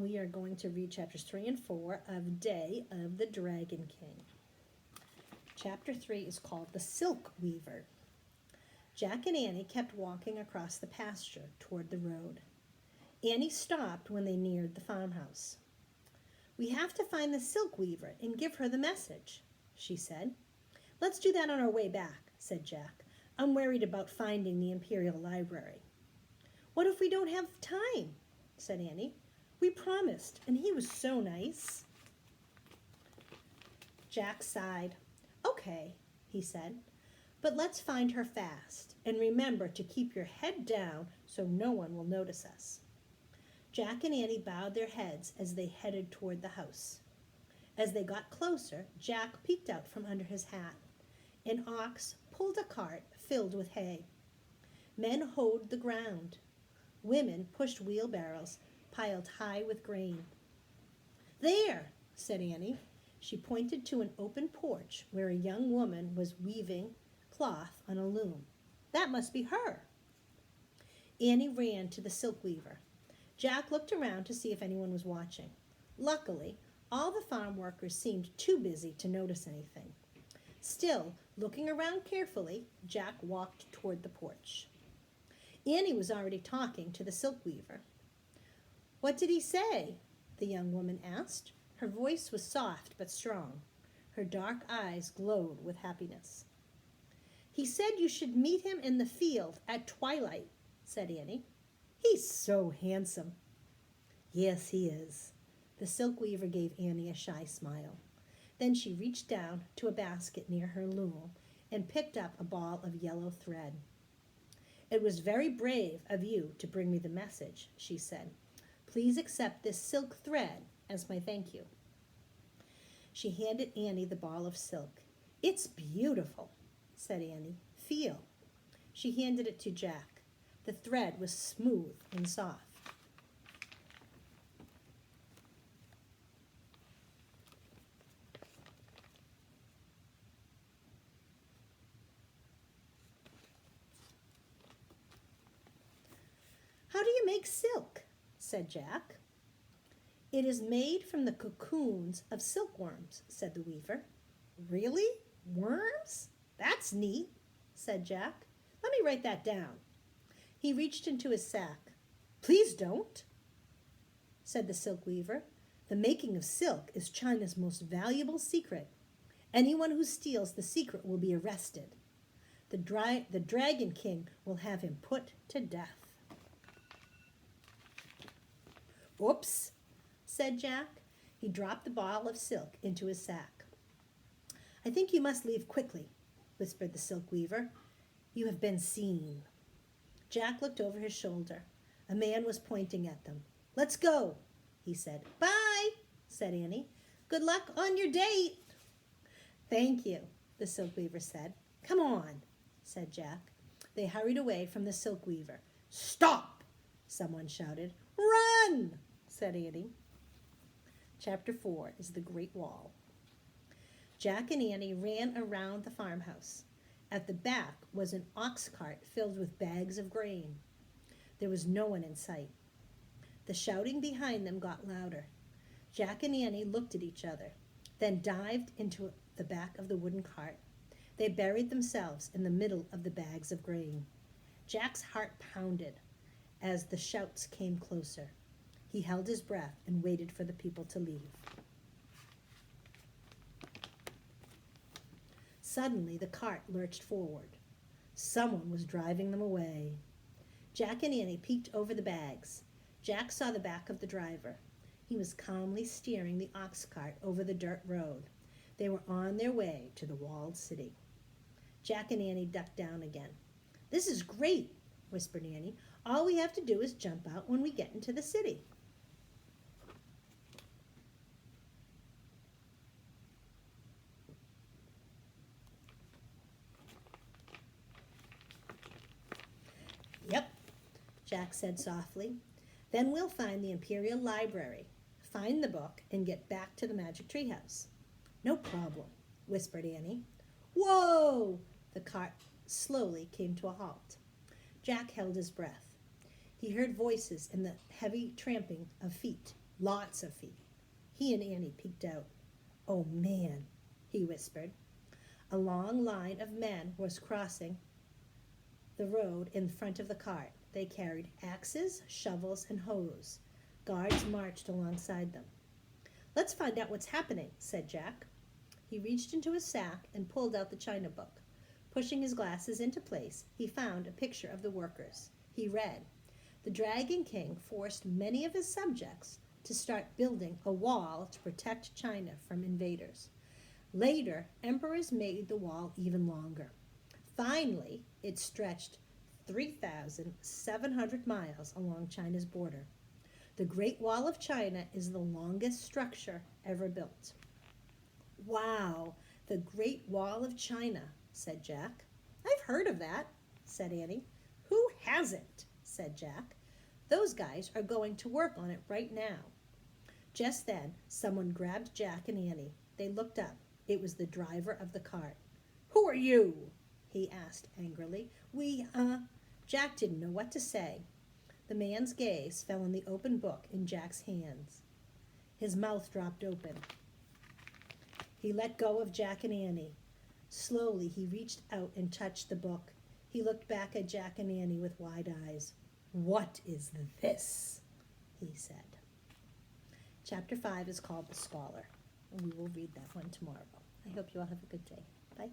We are going to read chapters 3 and 4 of Day of the Dragon King. Chapter 3 is called The Silk Weaver. Jack and Annie kept walking across the pasture toward the road. Annie stopped when they neared the farmhouse. "We have to find the silk weaver and give her the message," she said. "Let's do that on our way back," said Jack. "I'm worried about finding the Imperial Library." "What if we don't have time?" said Annie. "We promised, and he was so nice." Jack sighed. "Okay," he said, "but let's find her fast, and remember to keep your head down so no one will notice us." Jack and Annie bowed their heads as they headed toward the house. As they got closer, Jack peeked out from under his hat. An ox pulled a cart filled with hay. Men hoed the ground. Women pushed wheelbarrows piled high with grain. "There," said Annie. She pointed to an open porch where a young woman was weaving cloth on a loom. "That must be her." Annie ran to the silk weaver. Jack looked around to see if anyone was watching. Luckily, all the farm workers seemed too busy to notice anything. Still, looking around carefully, Jack walked toward the porch. Annie was already talking to the silk weaver. "What did he say?" the young woman asked. Her voice was soft but strong. Her dark eyes glowed with happiness. "He said you should meet him in the field at twilight," said Annie. "He's so handsome." "Yes, he is." The silk weaver gave Annie a shy smile. Then she reached down to a basket near her loom and picked up a ball of yellow thread. "It was very brave of you to bring me the message," she said. "Please accept this silk thread as my thank you." She handed Annie the ball of silk. "It's beautiful," said Annie. "Feel." She handed it to Jack. The thread was smooth and soft. "How do you make silk?" said Jack. "It is made from the cocoons of silkworms," said the weaver. "Really? Worms? That's neat," said Jack. "Let me write that down." He reached into his sack. "Please don't," said the silk weaver. "The making of silk is China's most valuable secret. Anyone who steals the secret will be arrested. The Dragon King will have him put to death." "Oops," said Jack. He dropped the ball of silk into his sack. "I think you must leave quickly," whispered the silk weaver. "You have been seen." Jack looked over his shoulder. A man was pointing at them. "Let's go," he said. "Bye," said Annie. "Good luck on your date." "Thank you," the silk weaver said. "Come on," said Jack. They hurried away from the silk weaver. "Stop!" someone shouted. "Run!" said Annie. Chapter 4 is the Great Wall. Jack and Annie ran around the farmhouse. At the back was an ox cart filled with bags of grain. There was no one in sight. The shouting behind them got louder. Jack and Annie looked at each other, then dived into the back of the wooden cart. They buried themselves in the middle of the bags of grain. Jack's heart pounded as the shouts came closer. He held his breath and waited for the people to leave. Suddenly, the cart lurched forward. Someone was driving them away. Jack and Annie peeked over the bags. Jack saw the back of the driver. He was calmly steering the ox cart over the dirt road. They were on their way to the walled city. Jack and Annie ducked down again. "This is great," whispered Annie. "All we have to do is jump out when we get into the city." "Yep," Jack said softly. "Then we'll find the Imperial Library, find the book, and get back to the magic treehouse." "No problem," whispered Annie. "Whoa!" The cart slowly came to a halt. Jack held his breath. He heard voices and the heavy tramping of feet. Lots of feet. He and Annie peeked out. "Oh, man," he whispered. A long line of men was crossing the road in front of the cart. They carried axes, shovels, and hoes. Guards marched alongside them. "Let's find out what's happening," said Jack. He reached into his sack and pulled out the china book. Pushing his glasses into place, he found a picture of the workers. He read, "The Dragon King forced many of his subjects to start building a wall to protect China from invaders. Later, emperors made the wall even longer. Finally, it stretched 3,700 miles along China's border. The Great Wall of China is the longest structure ever built." "Wow, the Great Wall of China," said Jack. "I've heard of that," said Annie. "Who hasn't?" said Jack. "Those guys are going to work on it right now." Just then, someone grabbed Jack and Annie. They looked up. It was the driver of the cart. "Who are you?" he asked angrily. Jack didn't know what to say. The man's gaze fell on the open book in Jack's hands. His mouth dropped open. He let go of Jack and Annie. Slowly, he reached out and touched the book. He looked back at Jack and Annie with wide eyes. "What is this?" he said. Chapter 5 is called The Scholar. We will read that one tomorrow. I hope you all have a good day. Bye.